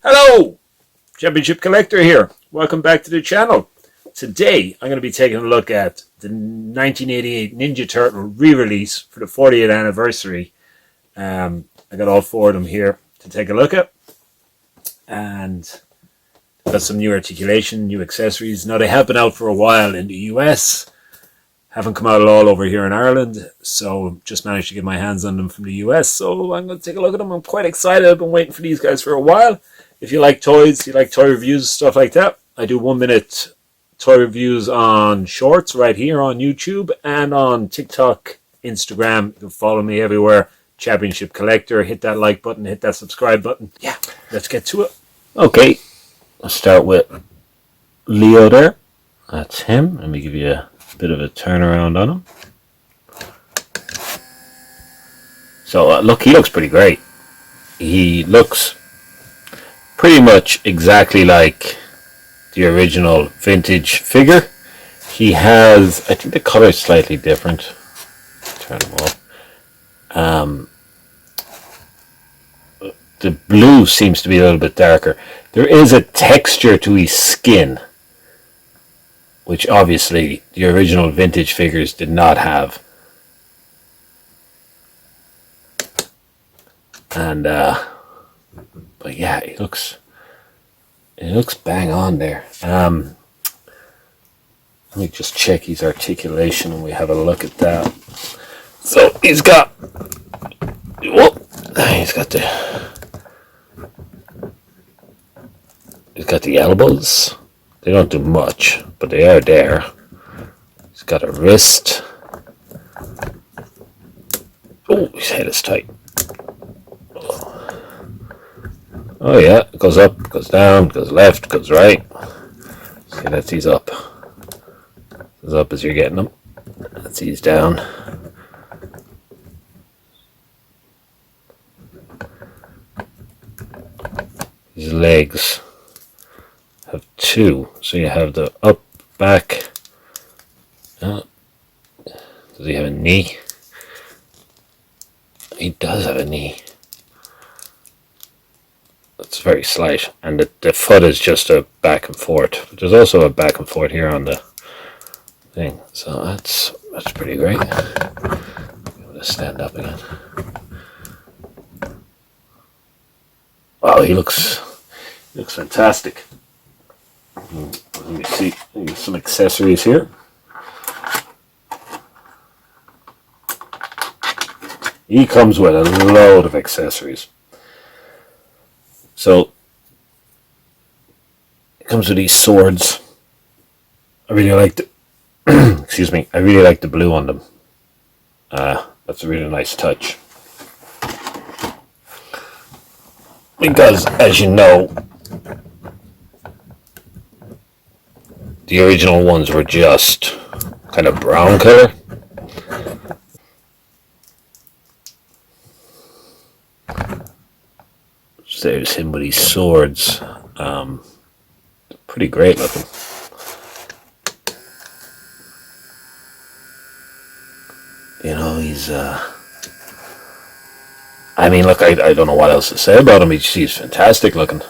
Hello! Championship Collector here. Welcome back to the channel. Today I'm going to be taking a look at the 1988 Ninja Turtle re-release for the 40th anniversary. I got all four of them here to take a look at. And got some new articulation, new accessories. Now they have been out for a while in the US. Haven't come out at all over here in Ireland. So just managed to get my hands on them from the US. So I'm going to take a look at them. I'm quite excited. I've been waiting for these guys for a while. If you like toys, you like toy reviews, stuff like that, I do 1-minute toy reviews on shorts right here on YouTube and on TikTok, Instagram. You can follow me everywhere. Championship Collector. Hit that like button, hit that subscribe button. Yeah, let's get to it. Okay, let's start with Leo there. That's him. Let me give you a bit of a turnaround on him. So look, he looks pretty great. He looks pretty much exactly like the original vintage figure. He has, I think the color is slightly different. Turn them off. The blue seems to be a little bit darker. There is a texture to his skin, which obviously the original vintage figures did not have. And but yeah, it looks bang on there. Let me just check his articulation and we have a look at that. So he's got the elbows. They don't do much, but they are there. He's got a wrist. Oh, his head is tight. Oh yeah, it goes up, goes down, goes left, goes right. See, that's ease up. As up as you're getting them. That's ease down. His legs have two. So you have the up, back. Does he have a knee? He does have a knee. It's very slight, and the foot is just a back and forth. There's also a back and forth here on the thing, so that's pretty great. I'm gonna stand up again. Wow, he looks fantastic. Let me see. Some accessories here. He comes with a load of accessories. So, it comes with these swords. I really like the, excuse me, I really like the blue on them. That's a really nice touch. Because, as you know, the original ones were just kind of brown color. There's him with his swords. Pretty great looking. You know, he's I mean, look, I don't know what else to say about him. He's fantastic looking.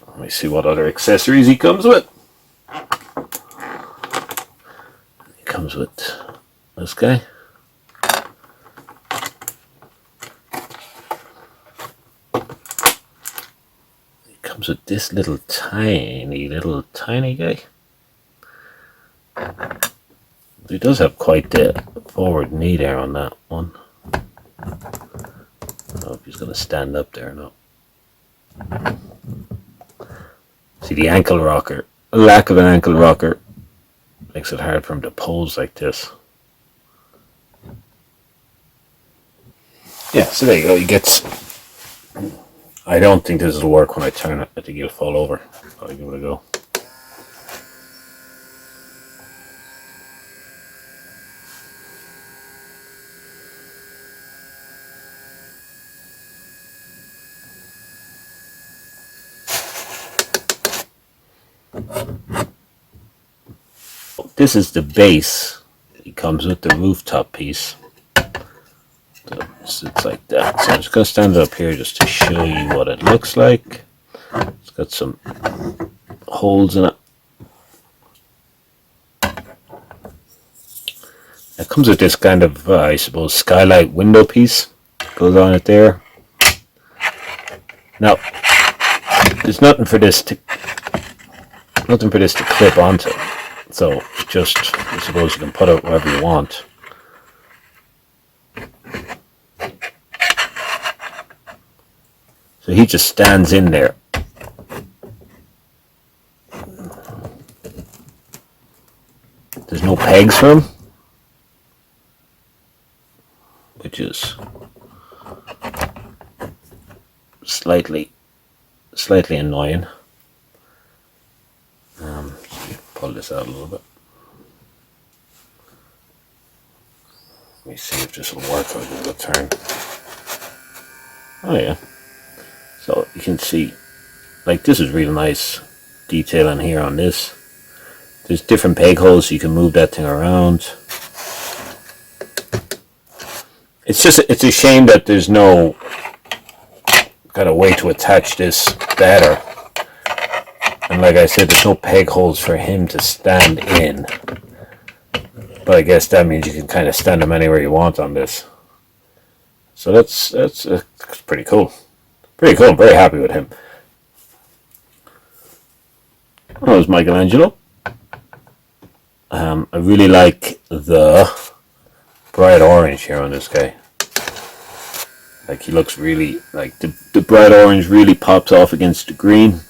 Let me see what other accessories he comes with. He comes with this guy. Comes with this little tiny guy. He does have quite the forward knee there on that one. I don't know if he's going to stand up there or not. See, the ankle rocker, a lack of an ankle rocker makes it hard for him to pose like this. Yeah, so there you go. He gets... I don't think this will work when I turn it. I think he'll fall over. I'll give it a go. This is the base. It comes with the rooftop piece. So it sits like that. So I'm just going to stand it up here just to show you what it looks like. It's got some holes in it. It comes with this kind of, I suppose, skylight window piece. Goes on it there. Now, there's nothing for this to clip onto. So just, I suppose you can put it wherever you want. So he just stands in there. There's no pegs for him, which is slightly annoying. Pull this out a little bit. Let me see if this will work. I'll give it a turn. Oh yeah. So you can see, like, this is real nice detail in here on this. There's different peg holes, so you can move that thing around. It's a shame that there's no kind of way to attach this better. And like I said, there's no peg holes for him to stand in. But I guess that means you can kind of stand him anywhere you want on this. So that's pretty cool. Pretty cool. I'm very happy with him. Oh, there's Michelangelo. I really like the bright orange here on this guy. Like, he looks really, like, the bright orange really pops off against the green.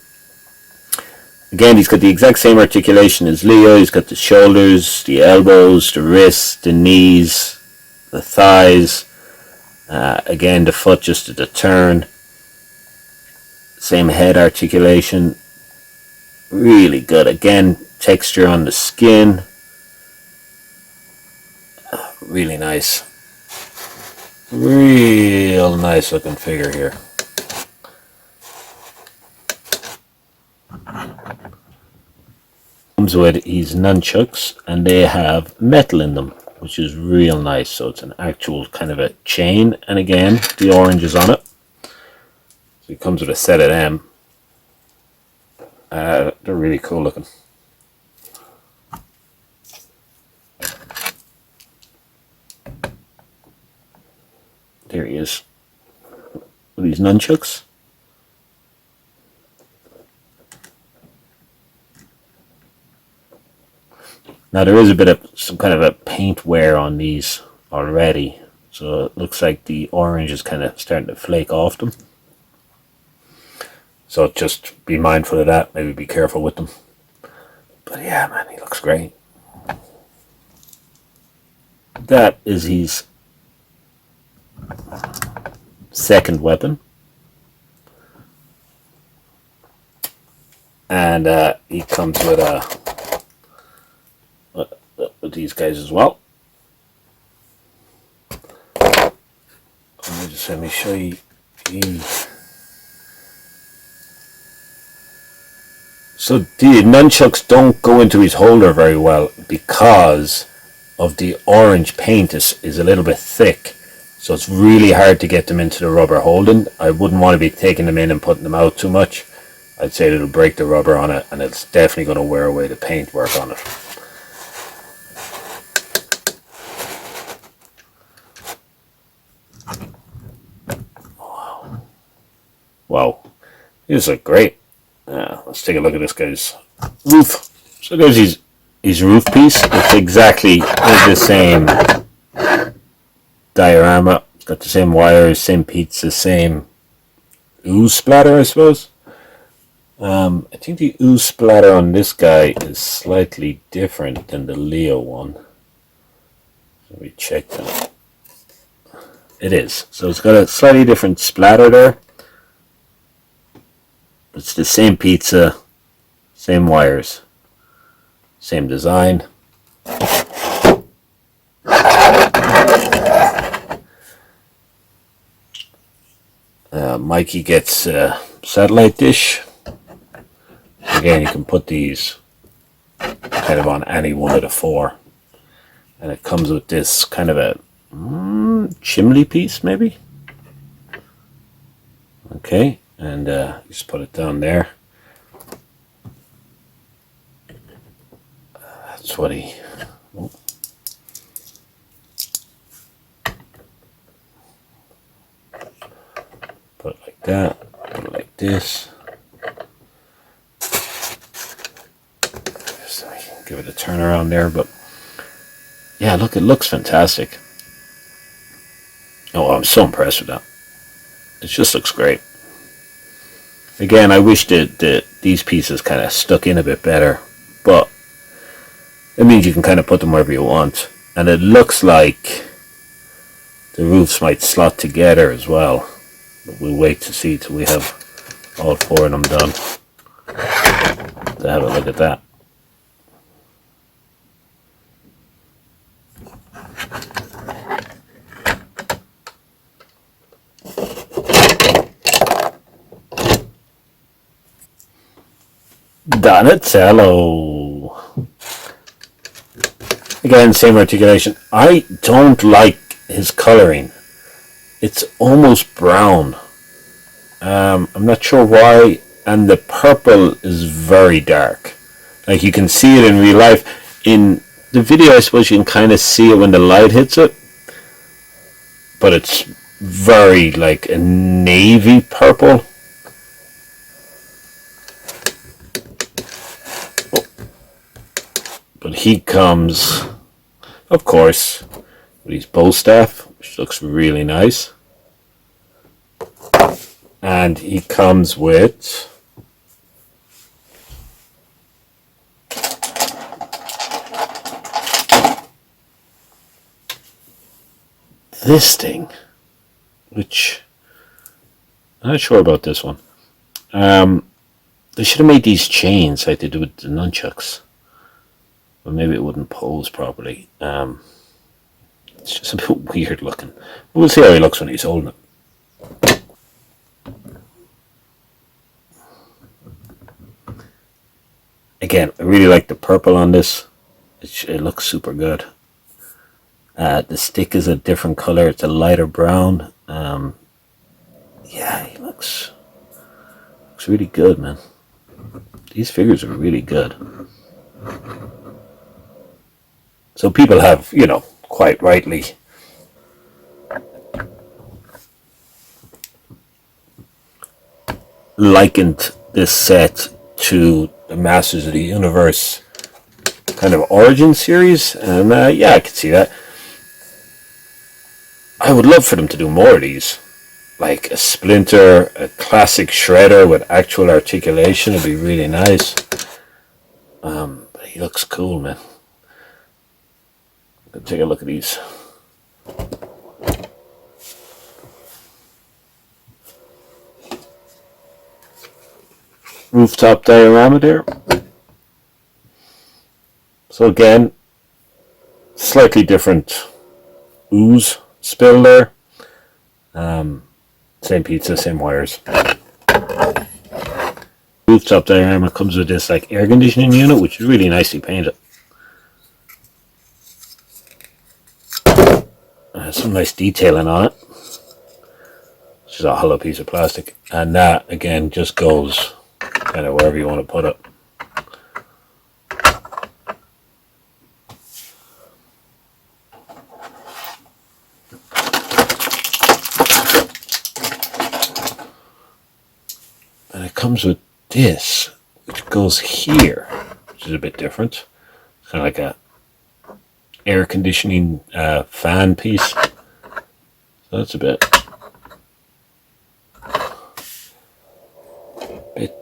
Again, he's got the exact same articulation as Leo. He's got the shoulders, the elbows, the wrists, the knees, the thighs. Again, the foot just at the turn. Same head articulation. Really good. Again, texture on the skin. Really nice. Real nice looking figure here. Comes with these nunchucks, and they have metal in them, which is real nice. So it's an actual kind of a chain, and again, the orange is on it. So it comes with a set of them. They're really cool looking. There he is with these nunchucks. Now there is a bit of some kind of a paint wear on these already, so it looks like the orange is kind of starting to flake off them. So just be mindful of that, maybe be careful with them. But yeah, man, he looks great. That is his second weapon. And he comes with these guys as well. Let me show you. So the nunchucks don't go into his holder very well because of the orange paint is a little bit thick. So it's really hard to get them into the rubber holding. I wouldn't want to be taking them in and putting them out too much. I'd say it'll break the rubber on it, and it's definitely going to wear away the paint work on it. Wow, these are great. Let's take a look at this guy's roof. So there's his roof piece. It's exactly the same diorama. It's got the same wires, same pizza, same ooze splatter, I suppose. I think the ooze splatter on this guy is slightly different than the Leo one. Let me check that. It is. So it's got a slightly different splatter there. It's the same pizza, same wires, same design. Mikey gets a satellite dish. Again, you can put these kind of on any one of the four. And it comes with this kind of a chimney piece, maybe. Okay, and just put it down there. That's what he... Oh. Put it like that, put it like this. Just give it a turn around there, but yeah, look, it looks fantastic. Oh, I'm so impressed with that. It just looks great. Again, I wish that these pieces kind of stuck in a bit better, but it means you can kind of put them wherever you want. And it looks like the roofs might slot together as well. But we'll wait to see till we have all 4 of them done. To have a look at that. Donatello. Again, same articulation. I don't like his coloring. It's almost brown. I'm not sure why. And the purple is very dark. Like you can see it in real life. In the video, I suppose you can kind of see it when the light hits it. But it's very like a navy purple. But he comes, of course, with his bow staff, which looks really nice. And he comes with this thing, which I'm not sure about this one. They should have made these chains like they do with the nunchucks. But maybe it wouldn't pose properly. It's just a bit weird looking. We'll see how he looks when he's holding it. Again, I really like the purple on this. It looks super good. The stick is a different color. It's a lighter brown. Yeah, he looks really good, man. These figures are really good. So people have, you know, quite rightly likened this set to the Masters of the Universe kind of origin series, and yeah, I can see that. I would love for them to do more of these, like a Splinter, a classic Shredder with actual articulation would be really nice. But he looks cool, man. Take a look at these. Rooftop diorama there. So again, slightly different ooze spill there. Same pizza, same wires. Rooftop diorama comes with this like air conditioning unit, which is really nicely painted. Some nice detailing on it. It's just a hollow piece of plastic, and that again just goes kind of wherever you want to put it. And it comes with this, which goes here, which is a bit different. It's kind of like a air conditioning fan piece. So that's a bit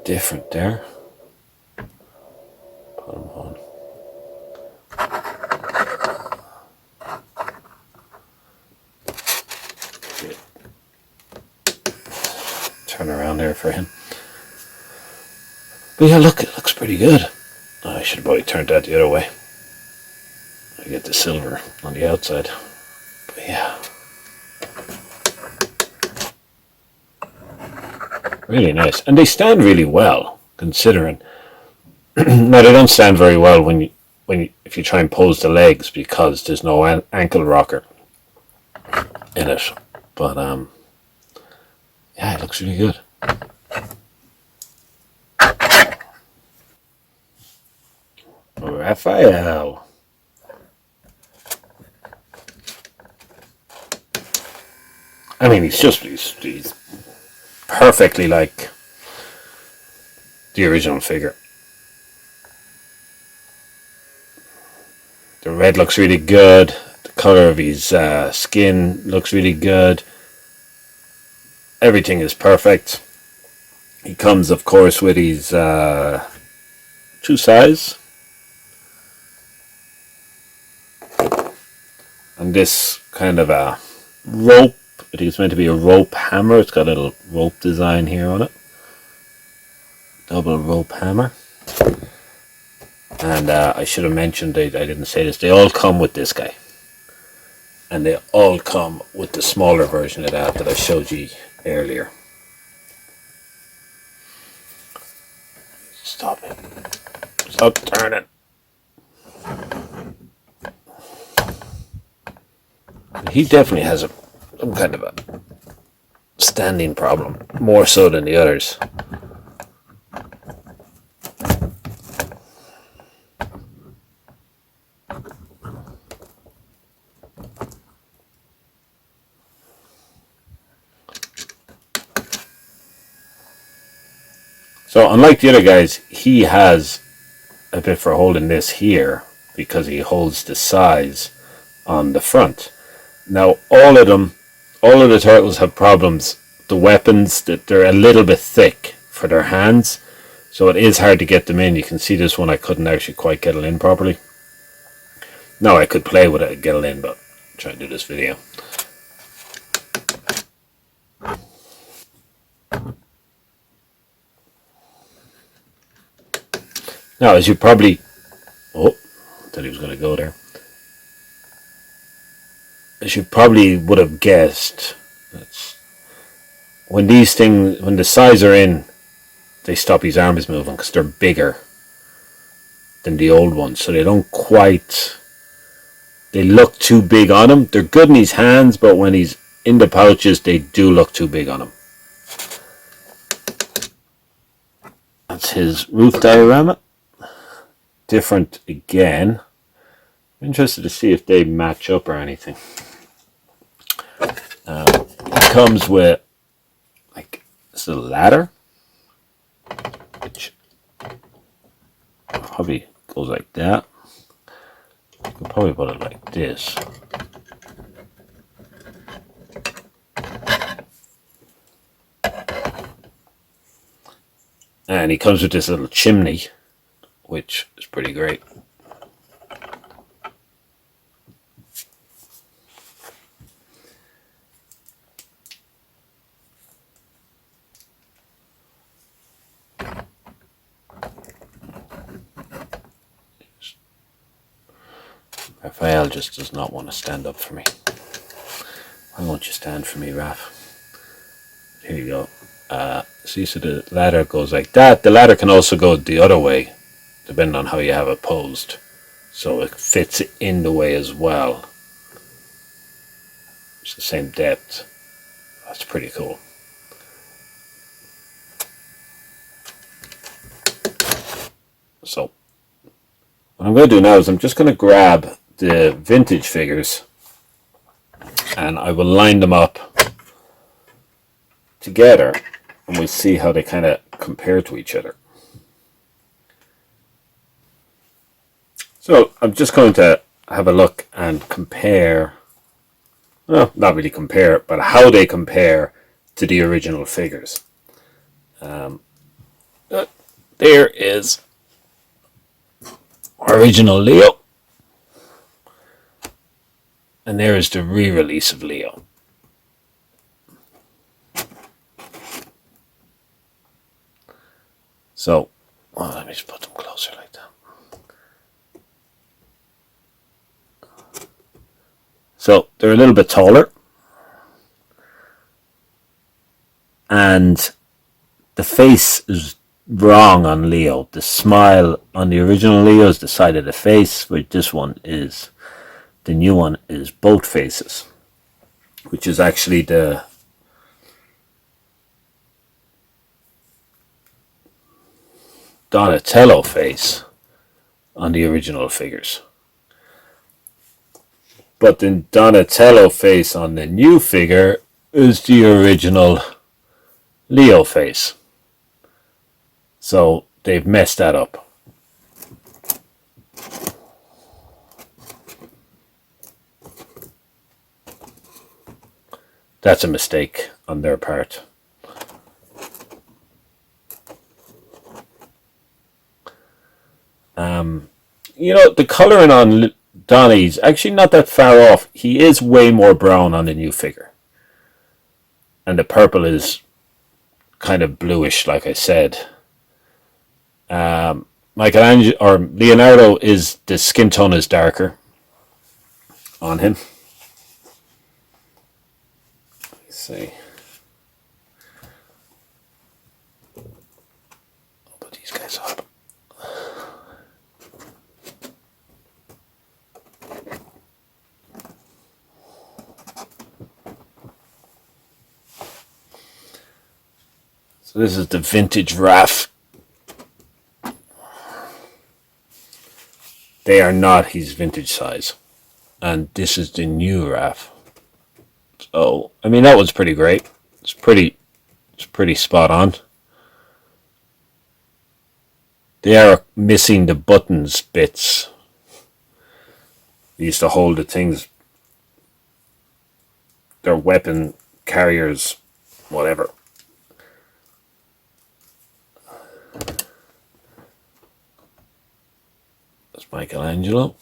different there. Put them on. Turn around there for him. But yeah, look, it looks pretty good. I should have probably turned that the other way. I get the silver on the outside. But yeah. Really nice. And they stand really well, considering. Now, they don't stand very well if you try and pose the legs because there's no ankle rocker. in it. But yeah, it looks really good. Raphael. I mean, he's perfectly like the original figure. The red looks really good. The color of his skin looks really good. Everything is perfect. He comes, of course, with his shoe size. And this kind of a rope. I think it's meant to be a rope hammer. It's got a little rope design here on it. Double rope hammer. And I should have mentioned, I didn't say this, they all come with this guy. And they all come with the smaller version of that I showed you earlier. Stop it. Stop turning. He definitely has some kind of a standing problem, more so than the others. So unlike the other guys, he has a bit for holding this here because he holds the size on the front. Now all of the turtles have problems. The weapons, that they're a little bit thick for their hands, so it is hard to get them in. You can see this one I couldn't actually quite get it in properly. No, I could play with it and get it in, but I'm trying to do this video. Now, as you probably... Oh, I thought he was going to go there. As you probably would have guessed, when the size are in, they stop his arms moving because they're bigger than the old ones. So they don't quite... They look too big on him. They're good in his hands, but when he's in the pouches, they do look too big on him. That's his roof diorama. Different again. I'm interested to see if they match up or anything. It comes with like this little ladder, which probably goes like that. You could probably put it like this. And he comes with this little chimney, which is pretty great. Raphael just does not want to stand up for me. Why won't you stand for me, Raph? Here you go. See, so the ladder goes like that. The ladder can also go the other way, depending on how you have it posed. So it fits in the way as well. It's the same depth. That's pretty cool. So what I'm going to do now is I'm just going to grab the vintage figures and I will line them up together and we'll see how they kind of compare to each other. So I'm just going to have a look and compare, well, not really compare, but how they compare to the original figures. There is original Leo, and there is the re-release of Leo. So, let me just put them closer like that. So they're a little bit taller, and the face is wrong on Leo. The smile on the original Leo is the side of the face, but this one is, the new one is both faces. which is actually the Donatello face on the original figures. But the Donatello face on the new figure is the original Leo face. So they've messed that up. That's a mistake on their part. You know, the colouring on Donnie's actually not that far off. He is way more brown on the new figure. And the purple is kind of bluish, like I said. Michelangelo or Leonardo is the skin tone is darker on him. Let's see. I'll put these guys up. So this is the vintage Raph. They are not his vintage size. And this is the new Raph. So, I mean, that was pretty great. It's pretty spot on. They are missing the buttons bits. They used to hold the things, their weapon carriers, whatever. That's Michelangelo.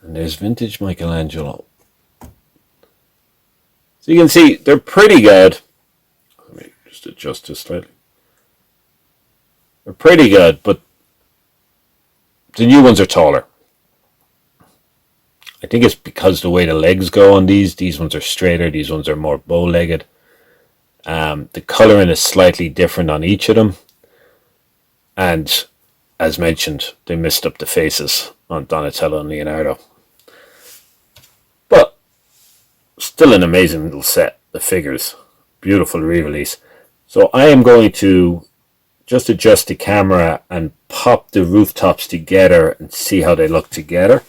And there's vintage Michelangelo. So you can see they're pretty good. Let me just adjust this slightly. They're pretty good, but the new ones are taller. I think it's because the way the legs go on these ones are straighter, these ones are more bow-legged. The colouring is slightly different on each of them. And as mentioned, they messed up the faces on Donatello and Leonardo. But still an amazing little set of figures. Beautiful re-release. So I am going to just adjust the camera and pop the rooftops together and see how they look together.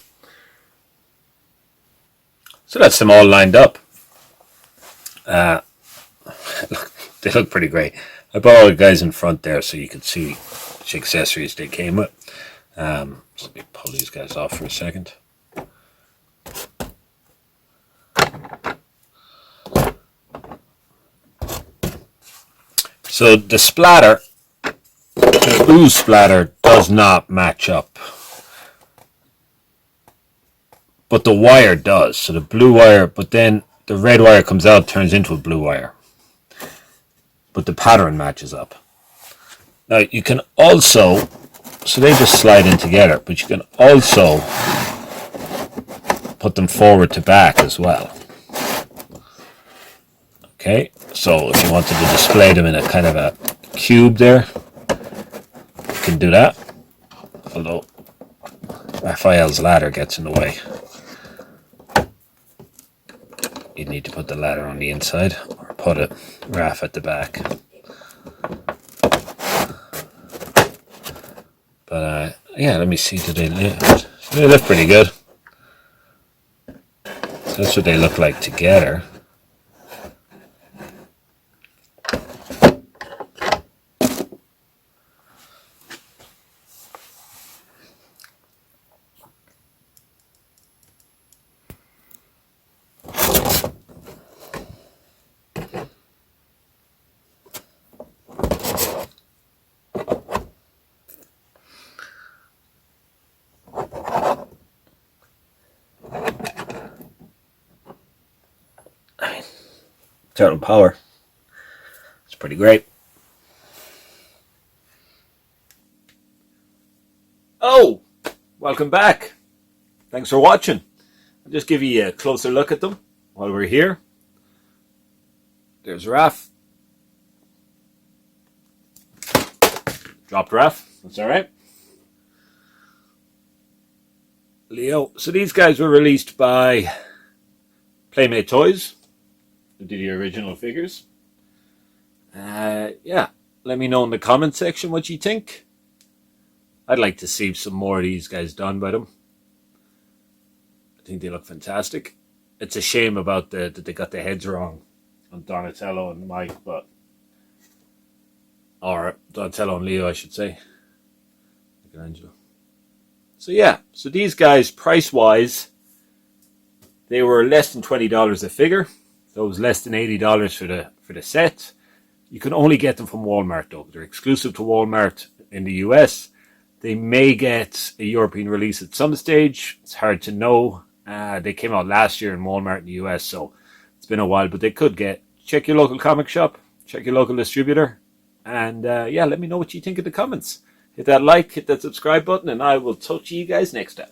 So that's them all lined up. They look pretty great. I brought all the guys in front there so you can see which accessories they came with. So let me pull these guys off for a second. So the splatter, the ooze splatter does not match up. But the wire does. So the blue wire, but then the red wire comes out, turns into a blue wire. But the pattern matches up. Now you can also, so they just slide in together, but you can also put them forward to back as well. Okay, so if you wanted to display them in a kind of a cube there, you can do that. Although Raphael's ladder gets in the way. You need to put the ladder on the inside or put a Raph at the back. But yeah, let me see, do they lift? They lift pretty good. So that's what they look like together. Turtle power. It's pretty great. Oh, welcome back. Thanks for watching. I'll just give you a closer look at them while we're here. There's Raph. Dropped Raph. That's all right. Leo. So these guys were released by Playmates Toys, who did the original figures. Yeah, let me know in the comment section what you think. I'd like to see some more of these guys done by them. I think they look fantastic. It's a shame about that they got their heads wrong on Donatello and Mike, or Donatello and Leo, I should say. Michelangelo. So yeah, so these guys, price-wise, they were less than $20 a figure. So it was less than $80 for the set. You can only get them from Walmart though. They're exclusive to Walmart in the US. They may get a European release at some stage. It's hard to know. They came out last year in Walmart in the US, so it's been a while, but they could get. Check your local comic shop, check your local distributor, and yeah, let me know what you think in the comments. Hit that like, hit that subscribe button, and I will talk to you guys next time.